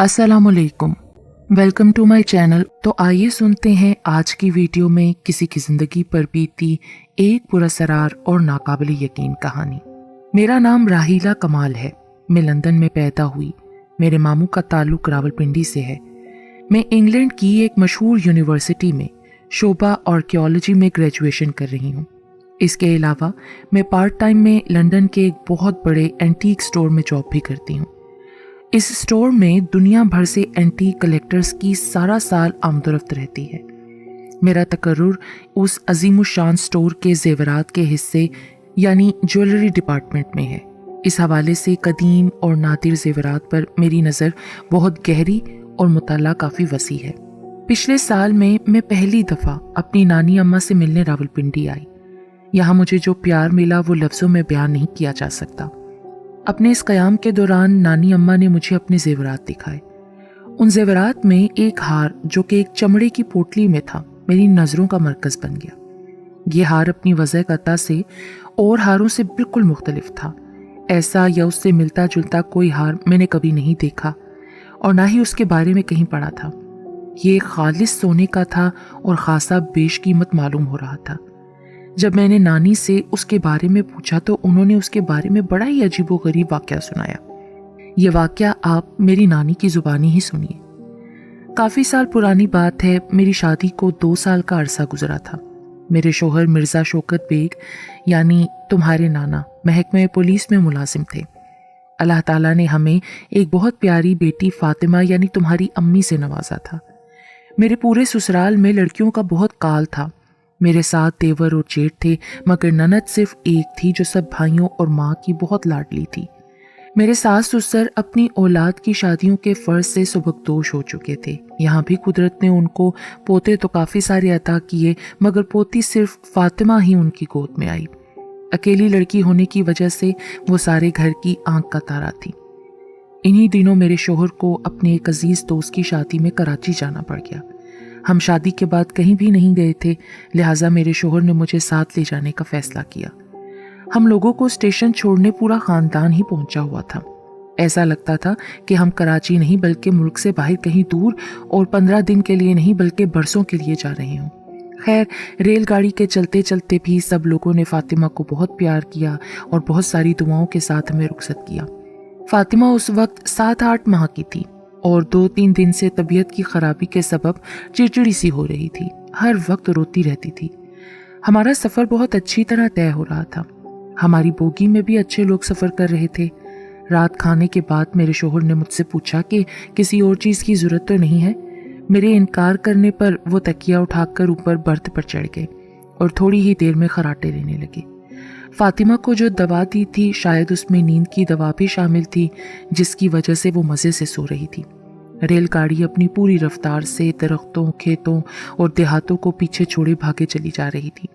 अस्सलाम वालेकुम, welcome to my channel. तो आइए सुनते हैं आज की वीडियो में किसी की ज़िंदगी पर बीती एक पुरअसरार और नाकाबिल यकीन कहानी। मेरा नाम राहीला कमाल है। मैं लंदन में पैदा हुई। मेरे मामू का ताल्लुक रावलपिंडी से है। मैं इंग्लैंड की एक मशहूर यूनिवर्सिटी में शोबा आर्कियोलॉजी में ग्रेजुएशन कर रही हूँ। इसके अलावा मैं पार्ट टाइम में लंदन के एक बहुत बड़े एंटीक स्टोर में जॉब भी करती हूँ। इस स्टोर में दुनिया भर से एंटीक कलेक्टर्स की सारा साल आमदोरफ्त रहती है। मेरा तकर्रुर उस अजीमुशान स्टोर के जेवरात के हिस्से यानी ज्वेलरी डिपार्टमेंट में है। इस हवाले से कदीम और नादिर जेवरात पर मेरी नज़र बहुत गहरी और मुताला काफ़ी वसी है। पिछले साल में मैं पहली दफ़ा अपनी नानी अम्मा से मिलने रावलपिंडी आई। यहाँ मुझे जो प्यार मिला वो लफ्ज़ों में बयान नहीं किया जा सकता। अपने इस क़याम के दौरान नानी अम्मा ने मुझे अपने जेवरात दिखाए। उन जेवरात में एक हार जो कि एक चमड़े की पोटली में था मेरी नज़रों का मरकज़ बन गया। ये हार अपनी वज़अ-ए-क़ता से और हारों से बिल्कुल मुख्तलिफ था। ऐसा या उससे मिलता जुलता कोई हार मैंने कभी नहीं देखा और ना ही उसके बारे में कहीं पढ़ा था। ये खालिस सोने का था और ख़ासा बेशकीमत मालूम हो रहा था। जब मैंने नानी से उसके बारे में पूछा तो उन्होंने उसके बारे में बड़ा ही अजीबोगरीब वाक़या सुनाया। ये वाक़या आप मेरी नानी की ज़ुबानी ही सुनिए। काफ़ी साल पुरानी बात है। मेरी शादी को 2 साल का अरसा गुजरा था। मेरे शोहर मिर्ज़ा शौकत बेग यानी तुम्हारे नाना महकमे पुलिस में मुलाजिम थे। अल्लाह ताला ने हमें एक बहुत प्यारी बेटी फ़ातिमा यानी तुम्हारी अम्मी से नवाजा था। मेरे पूरे ससुराल में लड़कियों का बहुत काल था। मेरे साथ देवर और जेठ थे, मगर ननद सिर्फ एक थी जो सब भाइयों और माँ की बहुत लाडली थी। मेरे सास ससुर अपनी औलाद की शादियों के फ़र्ज से सुबकदोश हो चुके थे। यहाँ भी कुदरत ने उनको पोते तो काफ़ी सारे अता किए, मगर पोती सिर्फ फातिमा ही उनकी गोद में आई। अकेली लड़की होने की वजह से वो सारे घर की आंख का तारा थी। इन्हीं दिनों मेरे शोहर को अपने एक अजीज़ दोस्त की शादी में कराची जाना पड़ गया। हम शादी के बाद कहीं भी नहीं गए थे, लिहाजा मेरे शोहर ने मुझे साथ ले जाने का फैसला किया। हम लोगों को स्टेशन छोड़ने पूरा ख़ानदान ही पहुंचा हुआ था। ऐसा लगता था कि हम कराची नहीं बल्कि मुल्क से बाहर कहीं दूर और 15 दिन के लिए नहीं बल्कि बरसों के लिए जा रहे हों। खैर, रेलगाड़ी के चलते चलते भी सब लोगों ने फ़ातिमा को बहुत प्यार किया और बहुत सारी दुआओं के साथ हमें रुखसत किया। फ़ातिमा उस वक्त 7-8 माह की थी और 2-3 दिन से तबीयत की खराबी के सबब चिड़चिड़ी सी हो रही थी। हर वक्त रोती रहती थी। हमारा सफ़र बहुत अच्छी तरह तय हो रहा था। हमारी बोगी में भी अच्छे लोग सफ़र कर रहे थे। रात खाने के बाद मेरे शोहर ने मुझसे पूछा कि किसी और चीज़ की ज़रूरत तो नहीं है। मेरे इनकार करने पर वो तकिया उठाकर ऊपर बर्थ पर चढ़ गए और थोड़ी ही देर में खराटे लेने लगे। फ़ातिमा को जो दवा दी थी शायद उसमें नींद की दवा भी शामिल थी, जिसकी वजह से वो मज़े से सो रही थी। रेलगाड़ी अपनी पूरी रफ्तार से दरख्तों, खेतों और देहातों को पीछे छोड़े भागे चली जा रही थी।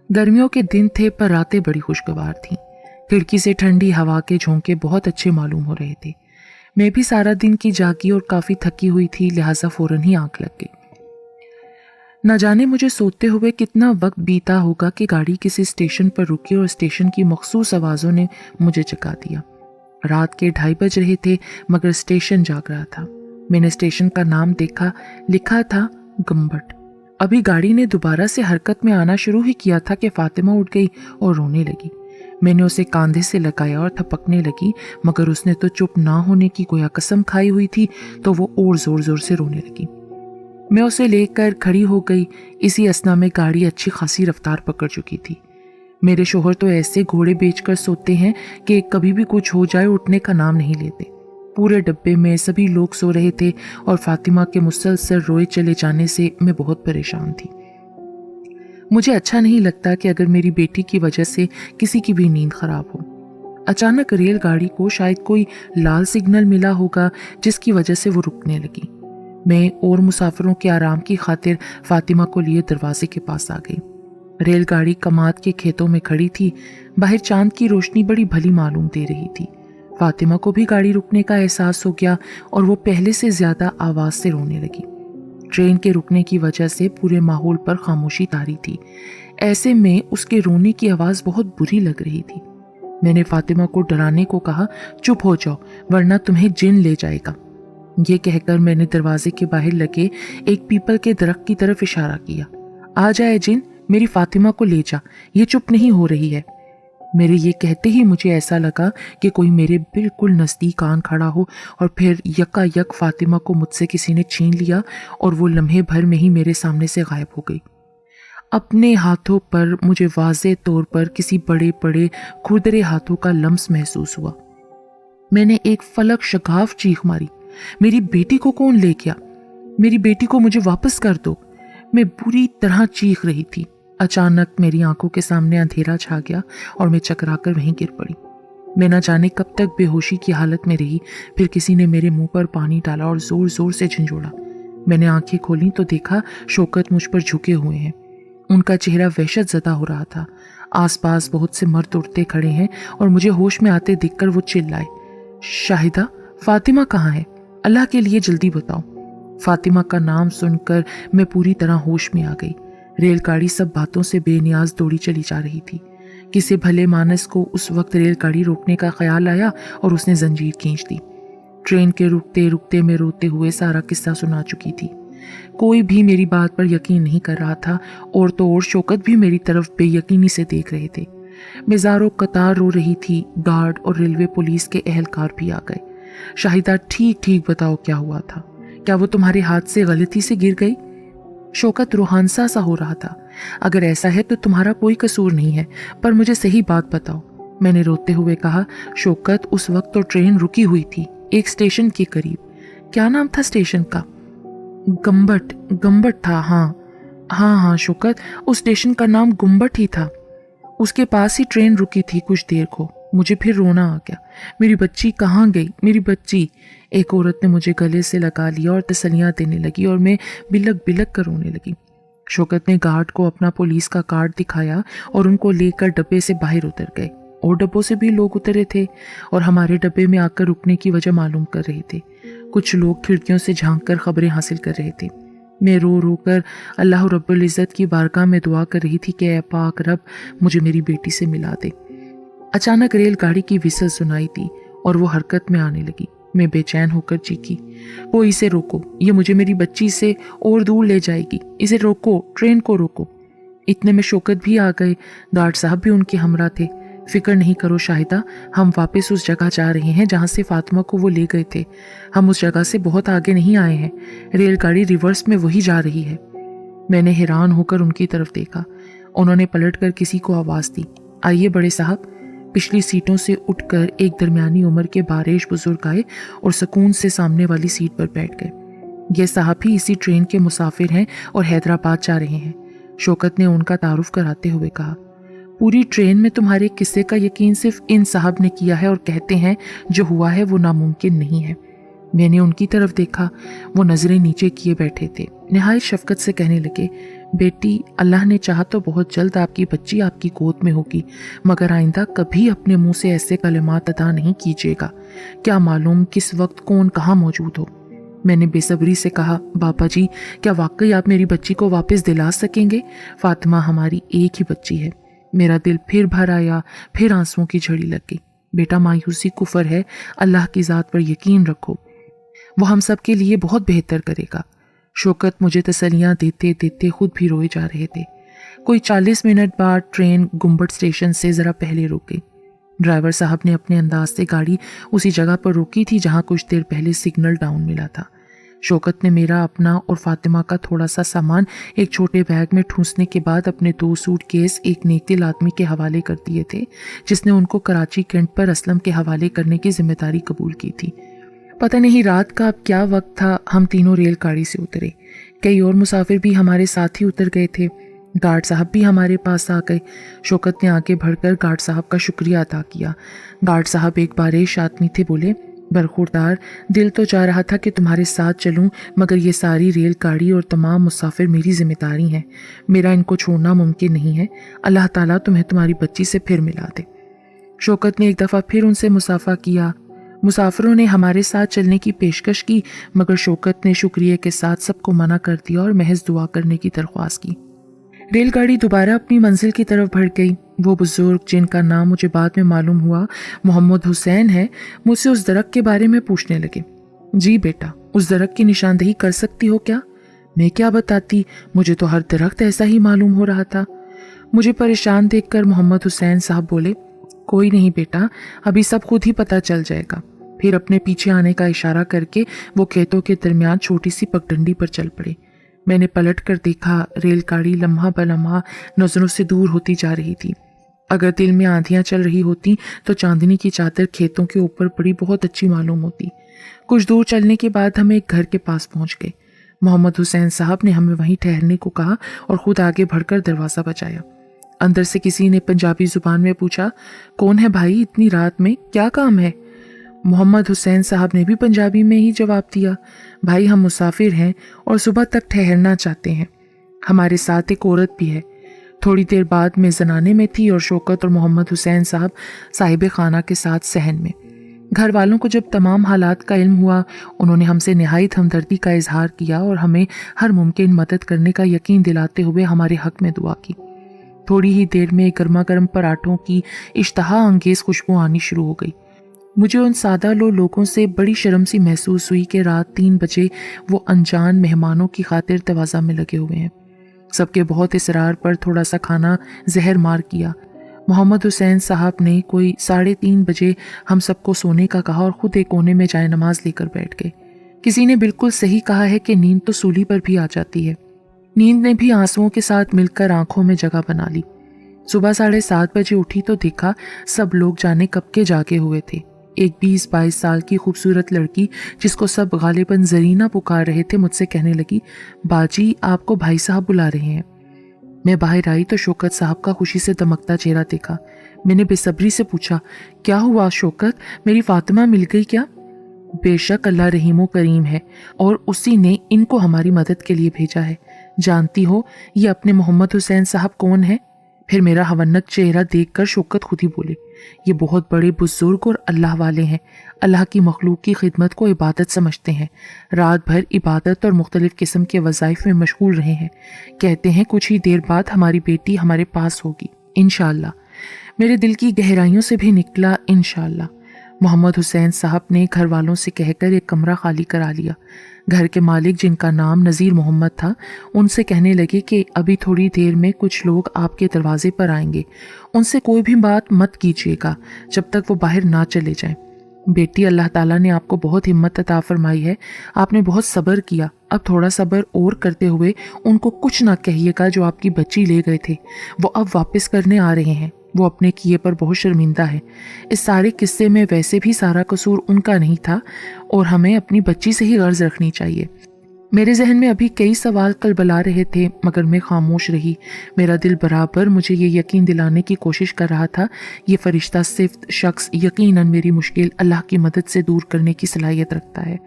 गर्मियों के दिन थे पर रातें बड़ी खुशगवार थीं। खिड़की से ठंडी हवा के झोंके बहुत अच्छे मालूम हो रहे थे। मैं भी सारा दिन की जागी और काफ़ी थकी हुई थी, लिहाजा फ़ौरन ही आंख लग गई। न जाने मुझे सोते हुए कितना वक्त बीता होगा कि गाड़ी किसी स्टेशन पर रुकी और स्टेशन की मखसूस आवाज़ों ने मुझे जगा दिया। रात के 2:30 बज रहे थे, मगर स्टेशन जाग रहा था। मैंने स्टेशन का नाम देखा, लिखा था गम्बट। अभी गाड़ी ने दोबारा से हरकत में आना शुरू ही किया था कि फ़ातिमा उठ गई और रोने लगी। मैंने उसे कंधे से लगाया और थपकने लगी, मगर उसने तो चुप ना होने की गोया कसम खाई हुई थी, तो वो और ज़ोर ज़ोर से रोने लगी। मैं उसे लेकर खड़ी हो गई। इसी असना में गाड़ी अच्छी खासी रफ्तार पकड़ चुकी थी। मेरे शोहर तो ऐसे घोड़े बेचकर सोते हैं कि कभी भी कुछ हो जाए उठने का नाम नहीं लेते। पूरे डब्बे में सभी लोग सो रहे थे और फातिमा के मुसलसल रोए चले जाने से मैं बहुत परेशान थी। मुझे अच्छा नहीं लगता कि अगर मेरी बेटी की वजह से किसी की भी नींद खराब हो। अचानक रेलगाड़ी को शायद कोई लाल सिग्नल मिला होगा, जिसकी वजह से वो रुकने लगी। मैं और मुसाफिरों के आराम की खातिर फातिमा को लिए दरवाजे के पास आ गई। रेलगाड़ी कमात के खेतों में खड़ी थी। बाहर चांद की रोशनी बड़ी भली मालूम दे रही थी। फातिमा को भी गाड़ी रुकने का एहसास हो गया और वो पहले से ज्यादा आवाज से रोने लगी। ट्रेन के रुकने की वजह से पूरे माहौल पर खामोशी तारी थी। ऐसे में उसके रोने की आवाज बहुत बुरी लग रही थी। मैंने फातिमा को डराने को कहा, चुप हो जाओ वरना तुम्हें जिन ले जाएगा। ये कहकर मैंने दरवाजे के बाहर लगे एक पीपल के दरख्त की तरफ इशारा किया। आ जाए जिन, मेरी फातिमा को ले जा, ये चुप नहीं हो रही है। मेरे ये कहते ही मुझे ऐसा लगा कि कोई मेरे बिल्कुल नज़दीक आन खड़ा हो और फिर यकायक फातिमा को मुझसे किसी ने छीन लिया और वो लम्हे भर में ही मेरे सामने से गायब हो गई। अपने हाथों पर मुझे वाज़े तौर पर किसी बड़े बड़े खुरदरे हाथों का लम्स महसूस हुआ। मैंने एक फलक शगाफ चीख मारी, मेरी बेटी को कौन ले गया? मेरी बेटी को मुझे वापस कर दो। मैं बुरी तरह चीख रही थी। अचानक मेरी आंखों के सामने अंधेरा छा गया और मैं चकराकर वहीं गिर पड़ी। मैं न जाने कब तक बेहोशी की हालत में रही। फिर किसी ने मेरे मुंह पर पानी डाला और जोर जोर से झंझोड़ा। मैंने आंखें खोली तो देखा शौकत मुझ पर झुके हुए हैं। उनका चेहरा वहशत ज़दा हो रहा था। आसपास बहुत से मर्द उठते खड़े हैं और मुझे होश में आते देखकर वो चिल्लाए, शाहिदा, फातिमा कहाँ है? अल्लाह के लिए जल्दी बताओ। फातिमा का नाम सुनकर मैं पूरी तरह होश में आ गई। रेलगाड़ी सब बातों से बेनियाज दौड़ी चली जा रही थी। किसी भले मानस को उस वक्त रेलगाड़ी रोकने का ख्याल आया और उसने जंजीर खींच दी। ट्रेन के रुकते रुकते मैं रोते हुए सारा किस्सा सुना चुकी थी। कोई भी मेरी बात पर यकीन नहीं कर रहा था और तो और शौकत भी मेरी तरफ बेयकीनी से देख रहे थे। मैं ज़ारो कतार रो रही थी। गार्ड और रेलवे पुलिस के एहलकार भी आ गए। शाहिदा, ठीक ठीक बताओ क्या हुआ था? क्या वो तुम्हारे हाथ से गलती से गिर गई? शौकत रूहानसा सा हो रहा था। अगर ऐसा है तो तुम्हारा कोई कसूर नहीं है, पर मुझे सही बात बताओ। मैंने रोते हुए कहा, शौकत, उस वक्त तो ट्रेन रुकी हुई थी एक स्टेशन के करीब। क्या नाम था स्टेशन का? गम्बट था। हाँ शौकत, उस स्टेशन का नाम गुम्बट ही था। उसके पास ही ट्रेन रुकी थी कुछ देर को। मुझे फिर रोना आ गया। मेरी बच्ची कहाँ गई? मेरी बच्ची। एक औरत ने मुझे गले से लगा लिया और तसल्लियाँ देने लगी और मैं बिलक बिलक कर रोने लगी। शौकत ने गार्ड को अपना पुलिस का कार्ड दिखाया और उनको लेकर डब्बे से बाहर उतर गए। और डब्बों से भी लोग उतरे थे और हमारे डब्बे में आकर रुकने की वजह मालूम कर रहे थे। कुछ लोग खिड़कियों से झांक कर खबरें हासिल कर रहे थे। मैं रो रो कर अल्लाह रब्बुल इज़्ज़त की बारगाह में दुआ कर रही थी कि ऐ पाक रब, मुझे मेरी बेटी से मिला दे। अचानक रेलगाड़ी की विसल सुनाई दी और वो हरकत में आने लगी। मैं बेचैन होकर चीखी, वो इसे रोको, ये मुझे मेरी बच्ची से और दूर ले जाएगी, इसे रोको, ट्रेन को रोको। इतने में शौकत भी आ गए। गार्ड साहब भी उनके हमरा थे। फिक्र नहीं करो शाहिदा, हम वापस उस जगह जा रहे हैं जहाँ से फातिमा को वो ले गए थे। हम उस जगह से बहुत आगे नहीं आए हैं। रेलगाड़ी रिवर्स में वही जा रही है। मैंने हैरान होकर उनकी तरफ देखा। उन्होंने पलटकर किसी को आवाज़ दी, आइए बड़े साहब। पिछली सीटों से उठकर एक दरमियानी उम्र के बारिश बुजुर्ग आए और सुकून से सामने वाली सीट पर बैठ गए। ये साहब ही इसी ट्रेन के मुसाफिर हैं और हैदराबाद जा रहे हैं। शौकत ने उनका तारुफ कराते हुए कहा, पूरी ट्रेन में तुम्हारे किस्से का यकीन सिर्फ इन साहब ने किया है और कहते हैं जो हुआ है वो नामुमकिन नहीं है। मैंने उनकी तरफ देखा। वो नजरें नीचे किए बैठे थे। निहायत शफकत से कहने लगे, बेटी, अल्लाह ने चाहा तो बहुत जल्द आपकी बच्ची आपकी गोद में होगी, मगर आइंदा कभी अपने मुंह से ऐसे कलिमात अदा नहीं कीजिएगा। क्या मालूम किस वक्त कौन कहाँ मौजूद हो। मैंने बेसब्री से कहा, बाबा जी, क्या वाकई आप मेरी बच्ची को वापस दिला सकेंगे? फातिमा हमारी एक ही बच्ची है। मेरा दिल फिर भर आया। फिर आंसुओं की झड़ी लग गई। बेटा, मायूसी कुफर है। अल्लाह की ज़ात पर यकीन रखो, वो हम सब के लिए बहुत बेहतर करेगा। शौकत मुझे तसल्लियाँ देते देते खुद भी रोए जा रहे थे। कोई 40 मिनट बाद ट्रेन गुम्बट स्टेशन से ज़रा पहले रुक गई। ड्राइवर साहब ने अपने अंदाज से गाड़ी उसी जगह पर रोकी थी जहाँ कुछ देर पहले सिग्नल डाउन मिला था। शौकत ने मेरा, अपना और फातिमा का थोड़ा सा सामान एक छोटे बैग में ठूंसने के बाद अपने 2 सूटकेस एक नेकदिल आदमी के हवाले कर दिए थे, जिसने उनको कराची कैंट पर असलम के हवाले करने की जिम्मेदारी कबूल की थी। पता नहीं रात का अब क्या वक्त था, हम तीनों रेलगाड़ी से उतरे। कई और मुसाफिर भी हमारे साथ ही उतर गए थे। गार्ड साहब भी हमारे पास आ गए। शौकत ने आगे बढ़कर गार्ड साहब का शुक्रिया अदा किया। गार्ड साहब एक बारिश आदमी थे। बोले, बरखुरदार, दिल तो चाह रहा था कि तुम्हारे साथ चलूं, मगर ये सारी रेलगाड़ी और तमाम मुसाफिर मेरी जिम्मेदारी हैं। मेरा इनको छोड़ना मुमकिन नहीं है। अल्लाह ताला तुम्हें तुम्हारी बच्ची से फिर मिला दे। शौकत ने एक दफ़ा फिर उनसे मुसाफा किया। मुसाफिरों ने हमारे साथ चलने की पेशकश की, मगर शौकत ने शुक्रिया के साथ सबको मना कर दिया और महज दुआ करने की दरख्वास्त की। रेलगाड़ी दोबारा अपनी मंजिल की तरफ बढ़ गई। वो बुजुर्ग, जिनका नाम मुझे बाद में मालूम हुआ मोहम्मद हुसैन है, मुझसे उस दरख्त के बारे में पूछने लगे। जी बेटा, उस दरख्त की निशानदेही कर सकती हो क्या? मैं क्या बताती, मुझे तो हर दरख्त ऐसा ही मालूम हो रहा था। मुझे परेशान देखकर मोहम्मद हुसैन साहब बोले, कोई नहीं बेटा, अभी सब खुद ही पता चल जाएगा। फिर अपने पीछे आने का इशारा करके वो खेतों के दरमियान छोटी सी पगडंडी पर चल पड़े। मैंने पलट कर देखा, रेलगाड़ी लम्हा बलम्हा नजरों से दूर होती जा रही थी। अगर दिल में आंधियां चल रही होती तो चांदनी की चादर खेतों के ऊपर पड़ी बहुत अच्छी मालूम होती। कुछ दूर चलने के बाद हम एक घर के पास पहुंच गए। मोहम्मद हुसैन साहब ने हमें वहीं ठहरने को कहा और खुद आगे बढ़कर दरवाज़ा बजाया। अंदर से किसी ने पंजाबी जुबान में पूछा, कौन है भाई, इतनी रात में क्या काम है? मोहम्मद हुसैन साहब ने भी पंजाबी में ही जवाब दिया, भाई हम मुसाफिर हैं और सुबह तक ठहरना चाहते हैं। हमारे साथ एक औरत भी है। थोड़ी देर बाद मैं जनाने में थी और शौकत और मोहम्मद हुसैन साहब साहिब खाना के साथ सहन में। घर वालों को जब तमाम हालात का इल्म हुआ, उन्होंने हमसे निहायत हमदर्दी का इजहार किया और हमें हर मुमकिन मदद करने का यकीन दिलाते हुए हमारे हक में दुआ की। थोड़ी ही देर में गर्मा गर्म पराठों की इश्तहा अंगेज खुशबू आनी शुरू हो गई। मुझे उन सादा लोगों से बड़ी शर्म सी महसूस हुई कि रात 3 बजे वो अनजान मेहमानों की खातिर तवाज़ा में लगे हुए हैं। सबके बहुत इसरार पर थोड़ा सा खाना जहर मार किया। मोहम्मद हुसैन साहब ने कोई 3:30 बजे हम सबको सोने का कहा और ख़ुद एक कोने में जाए नमाज लेकर बैठ गए। किसी ने बिल्कुल सही कहा है कि नींद तो सूली पर भी आ जाती है। नींद ने भी आंसुओं के साथ मिलकर आंखों में जगह बना ली। सुबह 7:30 बजे उठी तो देखा सब लोग जाने कब के जागे हुए थे। एक 20-22 साल की खूबसूरत लड़की, जिसको सब गालिबन जरीना पुकार रहे थे, मुझसे कहने लगी, बाजी आपको भाई साहब बुला रहे हैं। मैं बाहर आई तो शौकत साहब का खुशी से दमकता चेहरा देखा। मैंने बेसब्री से पूछा, क्या हुआ शौकत, मेरी फातिमा मिल गई क्या? बेशक अल्लाह रहीम करीम है और उसी ने इनको हमारी मदद के लिए भेजा है। जानती हो ये अपने मोहम्मद हुसैन साहब कौन है? फिर मेरा हवन्नक चेहरा देखकर शौकत खुद ही बोले, ये बहुत बड़े बुजुर्ग और अल्लाह वाले हैं। अल्लाह की मखलूक की खिदमत को इबादत समझते हैं। रात भर इबादत और मुख्तलिफ किस्म के वज़ाइफ में मशगूल रहे हैं। कहते हैं कुछ ही देर बाद हमारी बेटी हमारे पास होगी इंशाअल्लाह। मेरे दिल की गहराइयों से भी निकला इंशाअल्लाह। मोहम्मद हुसैन साहब ने घर वालों से कहकर एक कमरा खाली करा लिया। घर के मालिक, जिनका नाम नज़ीर मोहम्मद था, उनसे कहने लगे कि अभी थोड़ी देर में कुछ लोग आपके दरवाजे पर आएंगे। उनसे कोई भी बात मत कीजिएगा जब तक वो बाहर ना चले जाएं। बेटी, अल्लाह ताला ने आपको बहुत हिम्मत अता फरमाई है। आपने बहुत सब्र किया। अब थोड़ा सब्र और करते हुए उनको कुछ ना कहिएगा जो आपकी बच्ची ले गए थे। वो अब वापस करने आ रहे हैं। वो अपने किए पर बहुत शर्मिंदा है। इस सारे किस्से में वैसे भी सारा कसूर उनका नहीं था और हमें अपनी बच्ची से ही गर्ज रखनी चाहिए। मेरे जहन में अभी कई सवाल कलबला रहे थे, मगर मैं खामोश रही। मेरा दिल बराबर मुझे ये यकीन दिलाने की कोशिश कर रहा था, ये फरिश्ता सिफ्त शख्स यकीनन मेरी मुश्किल अल्लाह की मदद से दूर करने की सलाहियत रखता है।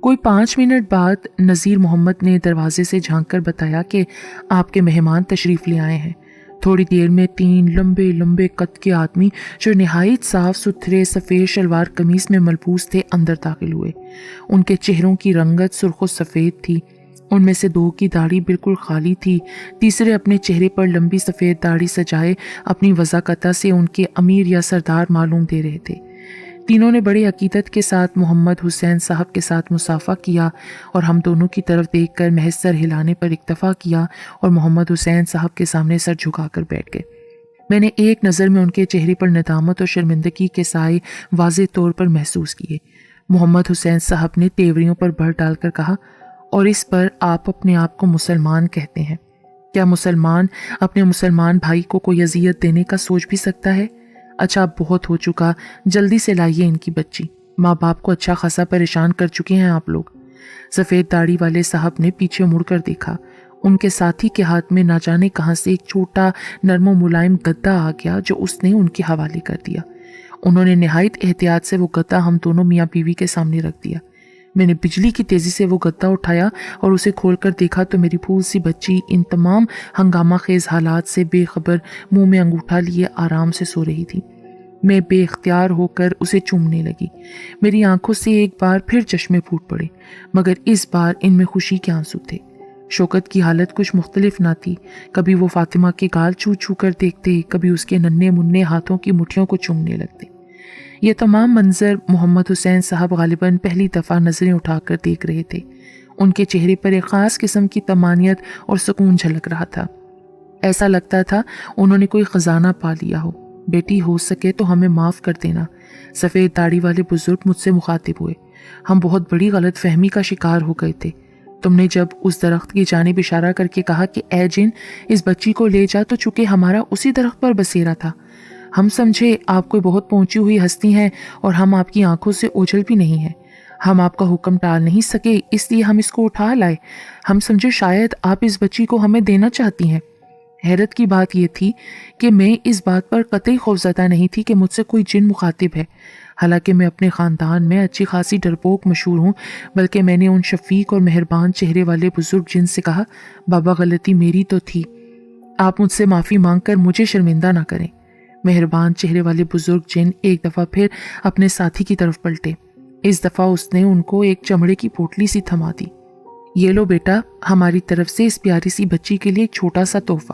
कोई 5 मिनट बाद नज़ीर मोहम्मद ने दरवाजे से झांक कर बताया कि आपके मेहमान तशरीफ़ ले आए हैं। थोड़ी देर में 3 लंबे लंबे कद के आदमी, जो निहायत साफ सुथरे सफ़ेद शलवार कमीज में मलबूस थे, अंदर दाखिल हुए। उनके चेहरों की रंगत सुर्ख सफ़ेद थी। उनमें से 2 की दाढ़ी बिल्कुल खाली थी। तीसरे अपने चेहरे पर लंबी सफ़ेद दाढ़ी सजाए अपनी वज़ाकता से उनके अमीर या सरदार मालूम दे रहे थे। तीनों ने बड़े अकीदत के साथ मोहम्मद हुसैन साहब के साथ मुसाफा किया और हम दोनों की तरफ देखकर महज सर हिलाने पर इक्तफा किया और मोहम्मद हुसैन साहब के सामने सर झुकाकर बैठ गए। मैंने एक नज़र में उनके चेहरे पर नदामत और शर्मिंदगी के साए वाज़े तौर पर महसूस किए। मोहम्मद हुसैन साहब ने तेवरियों पर भर डालकर कहा, और इस पर आप अपने आप को मुसलमान कहते हैं। क्या मुसलमान अपने मुसलमान भाई को कोई अजियत देने का सोच भी सकता है? अच्छा, अब बहुत हो चुका, जल्दी से लाइए इनकी बच्ची। माँ बाप को अच्छा खासा परेशान कर चुके हैं आप लोग। सफ़ेद दाढ़ी वाले साहब ने पीछे मुड़कर देखा। उनके साथी के हाथ में ना जाने कहाँ से एक छोटा नरम मुलायम गद्दा आ गया, जो उसने उनके हवाले कर दिया। उन्होंने निहायत एहतियात से वो गद्दा हम दोनों मियाँ बीवी के सामने रख दिया। मैंने बिजली की तेज़ी से वो गद्दा उठाया और उसे खोलकर देखा तो मेरी फूल सी बच्ची इन तमाम हंगामा खेज हालात से बेखबर मुंह में अंगूठा लिए आराम से सो रही थी। मैं बेख्तियार होकर उसे चूमने लगी। मेरी आंखों से एक बार फिर चश्मे फूट पड़े, मगर इस बार इनमें खुशी के आंसू थे। शौकत की हालत कुछ मुख्तलिफ ना थी। कभी वो फातिमा के गाल छू छू कर देखते, कभी उसके नन्हे मुन्ने हाथों की मुट्ठियों को चूमने लगते। یہ تمام منظر محمد حسین صاحب غالباً پہلی دفعہ نظریں اٹھا کر دیکھ رہے تھے۔ ان کے چہرے پر ایک خاص قسم کی طمانینت اور سکون جھلک رہا تھا۔ ایسا لگتا تھا انہوں نے کوئی خزانہ پا لیا ہو۔ بیٹی ہو سکے تو ہمیں معاف کر دینا، سفید داڑھی والے بزرگ مجھ سے مخاطب ہوئے۔ ہم بہت بڑی غلط فہمی کا شکار ہو گئے تھے۔ تم نے جب اس درخت کی جانب اشارہ کر کے کہا کہ اے جن اس بچی کو لے جا، تو چونکہ ہمارا اسی درخت پر بسیرا تھا، ہم سمجھے آپ کوئی بہت پہنچی ہوئی ہستی ہیں اور ہم آپ کی آنکھوں سے اوجھل بھی نہیں ہیں۔ ہم آپ کا حکم ٹال نہیں سکے، اس لیے ہم اس کو اٹھا لائے۔ ہم سمجھے شاید آپ اس بچی کو ہمیں دینا چاہتی ہیں۔ حیرت کی بات یہ تھی کہ میں اس بات پر قطعی خوفزدہ نہیں تھی کہ مجھ سے کوئی جن مخاطب ہے، حالانکہ میں اپنے خاندان میں اچھی خاصی ڈرپوک مشہور ہوں، بلکہ میں نے ان شفیق اور مہربان چہرے والے بزرگ جن سے کہا، بابا غلطی میری تو تھی، آپ مجھ سے معافی مانگ کر مجھے شرمندہ نہ کریں۔ مہربان چہرے والے بزرگ جن ایک دفعہ پھر اپنے ساتھی کی طرف پلٹے۔ اس دفعہ اس نے ان کو ایک چمڑے کی پوٹلی سی تھما دی۔ یہ لو بیٹا، ہماری طرف سے اس پیاری سی بچی کے لیے ایک چھوٹا سا تحفہ۔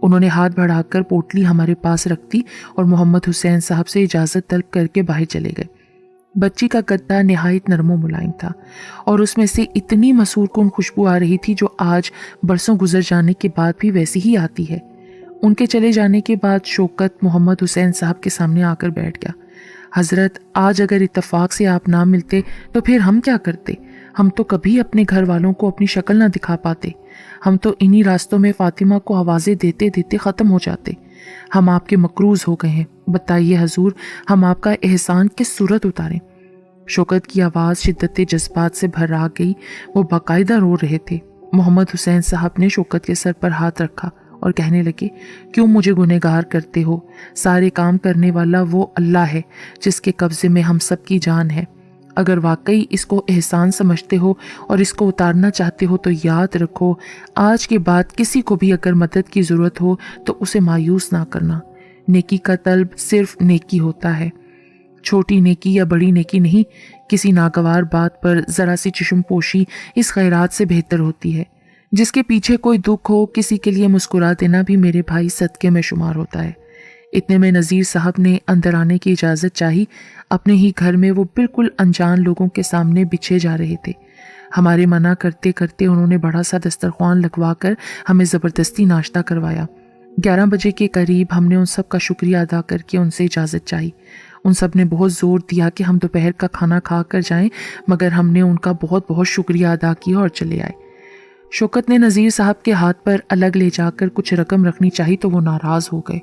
انہوں نے ہاتھ بڑھا کر پوٹلی ہمارے پاس رکھ دی اور محمد حسین صاحب سے اجازت طلب کر کے باہر چلے گئے۔ بچی کا گدا نہایت نرم و ملائم تھا اور اس میں سے اتنی مسحور کن خوشبو آ رہی تھی جو آج برسوں گزر جانے کے بعد بھی ویسی ہی آتی ہے۔ ان کے چلے جانے کے بعد شوکت محمد حسین صاحب کے سامنے آ کر بیٹھ گیا۔ حضرت، آج اگر اتفاق سے آپ نہ ملتے تو پھر ہم کیا کرتے؟ ہم تو کبھی اپنے گھر والوں کو اپنی شکل نہ دکھا پاتے۔ ہم تو انہی راستوں میں فاطمہ کو آوازیں دیتے دیتے ختم ہو جاتے۔ ہم آپ کے مقروض ہو گئے ہیں، بتائیے حضور، ہم آپ کا احسان کس صورت اتاریں؟ شوکت کی آواز شدت جذبات سے بھر آ گئی، وہ باقاعدہ رو رہے تھے۔ محمد حسین صاحب نے شوکت کے سر پر ہاتھ رکھا اور کہنے لگے، کیوں مجھے گنہگار کرتے ہو؟ سارے کام کرنے والا وہ اللہ ہے جس کے قبضے میں ہم سب کی جان ہے۔ اگر واقعی اس کو احسان سمجھتے ہو اور اس کو اتارنا چاہتے ہو تو یاد رکھو، آج کے بعد کسی کو بھی اگر مدد کی ضرورت ہو تو اسے مایوس نہ کرنا۔ نیکی کا طلب صرف نیکی ہوتا ہے، چھوٹی نیکی یا بڑی نیکی نہیں۔ کسی ناگوار بات پر ذرا سی چشم پوشی اس خیرات سے بہتر ہوتی ہے۔ جس کے پیچھے کوئی دکھ ہو، کسی کے لیے مسکرا دینا بھی میرے بھائی صدقے میں شمار ہوتا ہے۔ اتنے میں نذیر صاحب نے اندر آنے کی اجازت چاہی۔ اپنے ہی گھر میں وہ بالکل انجان لوگوں کے سامنے بچھے جا رہے تھے۔ ہمارے منع کرتے کرتے انہوں نے بڑا سا دسترخوان لگوا کر ہمیں زبردستی ناشتہ کروایا۔ 11 بجے کے قریب ہم نے ان سب کا شکریہ ادا کر کے ان سے اجازت چاہی۔ ان سب نے بہت زور دیا کہ ہم دوپہر کا کھانا کھا کر جائیں، مگر ہم نے ان کا بہت بہت شکریہ ادا کیا اور چلے آئے۔ شوکت نے نذیر صاحب کے ہاتھ پر الگ لے جا کر کچھ رقم رکھنی چاہی تو وہ ناراض ہو گئے۔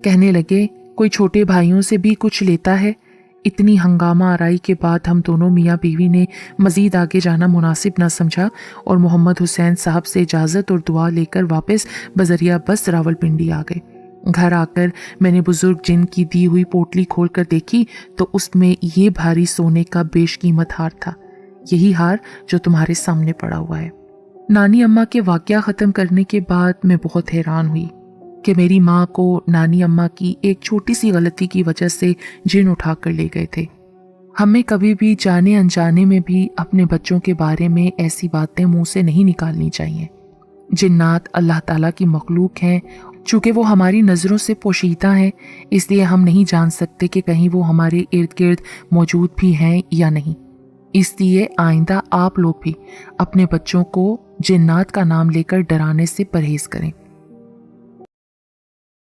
کہنے لگے، کوئی چھوٹے بھائیوں سے بھی کچھ لیتا ہے؟ اتنی ہنگامہ آرائی کے بعد ہم دونوں میاں بیوی نے مزید آگے جانا مناسب نہ سمجھا اور محمد حسین صاحب سے اجازت اور دعا لے کر واپس بذریعہ بس راولپنڈی آ گئے۔ گھر آ کر میں نے بزرگ جن کی دی ہوئی پوٹلی کھول کر دیکھی تو اس میں یہ بھاری سونے کا بیش قیمت ہار تھا، یہی ہار جو تمہارے سامنے پڑا ہوا ہے۔ نانی اماں کے واقعہ ختم کرنے کے بعد میں بہت حیران ہوئی کہ میری ماں کو نانی اماں کی ایک چھوٹی سی غلطی کی وجہ سے جن اٹھا کر لے گئے تھے۔ ہمیں کبھی بھی جانے انجانے میں بھی اپنے بچوں کے بارے میں ایسی باتیں منہ سے نہیں نکالنی چاہیے۔ جنات اللہ تعالیٰ کی مخلوق ہیں، چونکہ وہ ہماری نظروں سے پوشیدہ ہیں، اس لیے ہم نہیں جان سکتے کہ کہیں وہ ہمارے ارد گرد موجود بھی ہیں یا نہیں۔ اس لیے آئندہ آپ لوگ بھی اپنے بچوں کو جنات کا نام لے کر ڈرانے سے پرہیز کریں۔